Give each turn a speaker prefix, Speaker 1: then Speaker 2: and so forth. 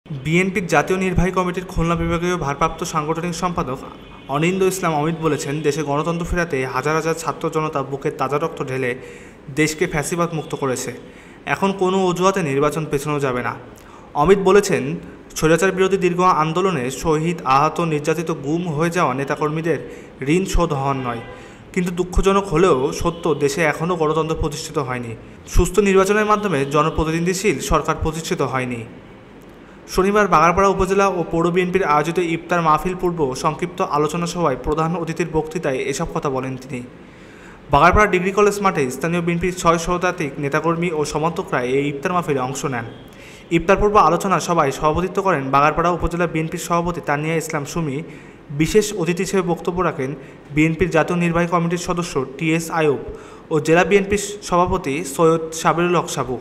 Speaker 1: বিএনপির জাতীয় নির্বাহী কমিটির খুলনা বিভাগীয় ভারপ্রাপ্ত সাংগঠনিক সম্পাদক অনিন্দ ইসলাম অমিত বলেছেন, দেশে গণতন্ত্র ফেরাতে হাজার হাজার ছাত্র জনতা বুকের তাজা রক্ত ঢেলে দেশকে ফ্যাসিবাদ মুক্ত করেছে। এখন কোনো অজুহাতে নির্বাচন পেছানো যাবে না। অমিত বলেছেন, স্বৈরাচার বিরোধী দীর্ঘ আন্দোলনে শহীদ, আহত, নির্যাতিত, গুম হয়ে যাওয়া নেতাকর্মীদের ঋণ শোধ হওয়ার নয়। কিন্তু দুঃখজনক হলেও সত্য, দেশে এখনও গণতন্ত্র প্রতিষ্ঠিত হয়নি। সুস্থ নির্বাচনের মাধ্যমে জনপ্রতিনিধিশীল সরকার প্রতিষ্ঠিত হয়নি। শনিবার বাগারপাড়া উপজেলা ও পৌর বিএনপির আয়োজিত ইফতার মাহফিল পূর্ব সংক্ষিপ্ত আলোচনা সভায় প্রধান অতিথির বক্তৃতায় এসব কথা বলেন তিনি। বাগারপাড়া ডিগ্রি কলেজ মাঠে স্থানীয় বিএনপির ৬ শতাধিক নেতাকর্মী ও সমর্থকরা এই ইফতার মাহফিলে অংশ নেন। ইফতার পূর্ব আলোচনা সভায় সভাপতিত্ব করেন বাগারপাড়া উপজেলা বিএনপির সভাপতি তানিয়া ইসলাম সুমি। বিশেষ অতিথি হিসেবে বক্তব্য রাখেন বিএনপির জাতীয় নির্বাহী কমিটির সদস্য টি এস আইয়ুব ও জেলা বিএনপির সভাপতি সৈয়দ সাবিরুল হক সাবু।